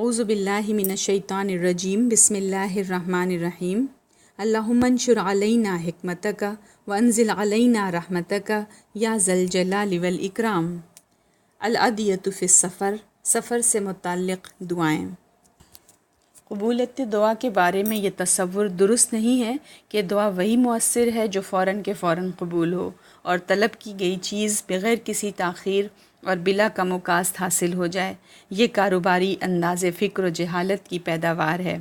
اعوذ باللہ من الشیطان الرجیم بسم اللہ الرحمن الرحیم اللہم انشر علینا حکمتک وانزل علینا رحمتک یا ذا الجلال والاکرام۔ الادعیۃ فی السفر، سفر سے متعلق دعائیں۔ قبولیت دعا کے بارے میں یہ تصور درست نہیں ہے کہ دعا وہی مؤثر ہے جو فوراً کے فوراً قبول ہو اور طلب کی گئی چیز بغیر کسی تاخیر اور بلا کم و کاست حاصل ہو جائے۔ یہ کاروباری انداز فکر و جہالت کی پیداوار ہے۔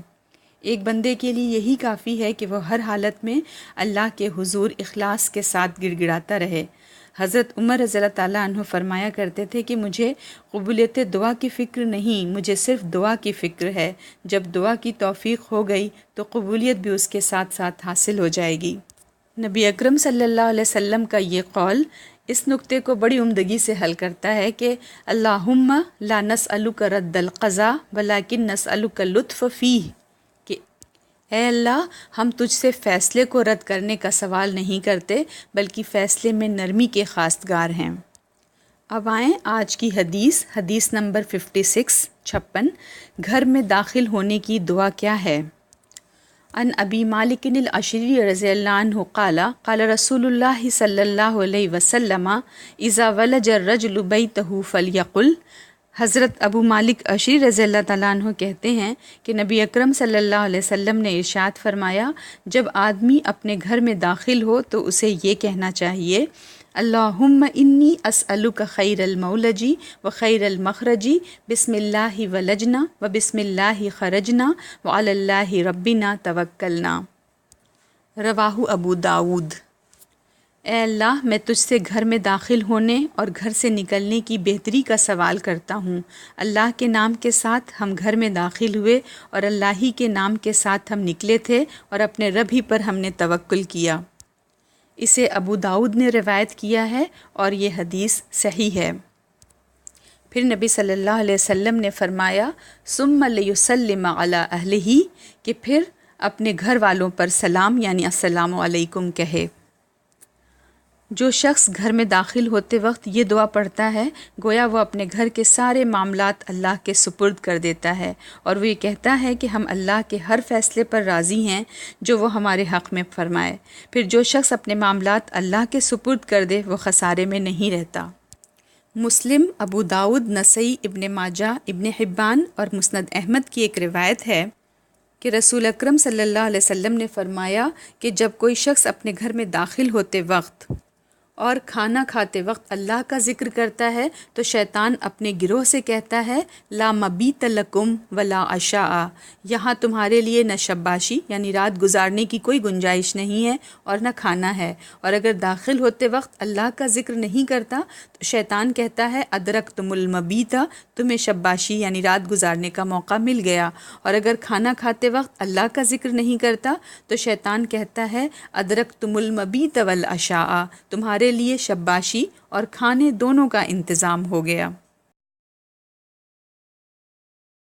ایک بندے کے لیے یہی کافی ہے کہ وہ ہر حالت میں اللہ کے حضور اخلاص کے ساتھ گڑ گڑاتا رہے۔ حضرت عمر رضی اللہ تعالیٰ عنہ فرمایا کرتے تھے کہ مجھے قبولیت دعا کی فکر نہیں، مجھے صرف دعا کی فکر ہے۔ جب دعا کی توفیق ہو گئی تو قبولیت بھی اس کے ساتھ ساتھ حاصل ہو جائے گی۔ نبی اکرم صلی اللہ علیہ وسلم کا یہ قول اس نکتے کو بڑی عمدگی سے حل کرتا ہے کہ اللہم لا نسألک رد القضاء ولکن نسألک اللطف فیہ، کہ اے اللہ ہم تجھ سے فیصلے کو رد کرنے کا سوال نہیں کرتے بلکہ فیصلے میں نرمی کے خواستگار ہیں۔ اب آئیں آج کی حدیث نمبر 56 گھر میں داخل ہونے کی دعا کیا ہے۔ عن ابی مالک الاشعری رضی اللہ عنہ قال قال رسول اللہ صلی اللہ علیہ وسلم اذا ولج الرجل بیتہ فلیقل۔ حضرت ابو مالک اشعری رضی اللہ تعالیٰ عنہ کہتے ہیں کہ نبی اکرم صلی اللہ علیہ وسلم نے ارشاد فرمایا، جب آدمی اپنے گھر میں داخل ہو تو اسے یہ کہنا چاہیے، اللہم انی اسألک خیر المولجی و خیر المخرجی، بسم اللہ ولجنا و بسم اللہ خرجنا وعلی اللہ ربنا توکلنا۔ رواہ ابو داود۔ اے اللہ میں تجھ سے گھر میں داخل ہونے اور گھر سے نکلنے کی بہتری کا سوال کرتا ہوں۔ اللہ کے نام کے ساتھ ہم گھر میں داخل ہوئے اور اللہ ہی کے نام کے ساتھ ہم نکلے تھے اور اپنے رب ہی پر ہم نے توکل کیا۔ اسے ابو داؤد نے روایت کیا ہے اور یہ حدیث صحیح ہے۔ پھر نبی صلی اللہ علیہ وسلم نے فرمایا، ثم لیسلم علی اہلہ، کہ پھر اپنے گھر والوں پر سلام یعنی السلام علیکم کہے۔ جو شخص گھر میں داخل ہوتے وقت یہ دعا پڑھتا ہے گویا وہ اپنے گھر کے سارے معاملات اللہ کے سپرد کر دیتا ہے، اور وہ یہ کہتا ہے کہ ہم اللہ کے ہر فیصلے پر راضی ہیں جو وہ ہمارے حق میں فرمائے۔ پھر جو شخص اپنے معاملات اللہ کے سپرد کر دے وہ خسارے میں نہیں رہتا۔ مسلم، ابو داؤد، نسائی، ابن ماجہ، ابن حبان اور مسند احمد کی ایک روایت ہے کہ رسول اکرم صلی اللہ علیہ وسلم نے فرمایا کہ جب کوئی شخص اپنے گھر میں داخل ہوتے وقت اور کھانا کھاتے وقت اللہ کا ذکر کرتا ہے تو شیطان اپنے گروہ سے کہتا ہے، لا مبیت لکم ولا عشاء، یہاں تمہارے لیے نہ شباشی یعنی رات گزارنے کی کوئی گنجائش نہیں ہے اور نہ کھانا ہے۔ اور اگر داخل ہوتے وقت اللہ کا ذکر نہیں کرتا تو شیطان کہتا ہے، ادرکتم المبیت، تمہیں شباشی یعنی رات گزارنے کا موقع مل گیا۔ اور اگر کھانا کھاتے وقت اللہ کا ذکر نہیں کرتا تو شیطان کہتا ہے، ادرکتم المبیت والعشاء، تمہارے لیے شباشی اور کھانے دونوں کا انتظام ہو گیا۔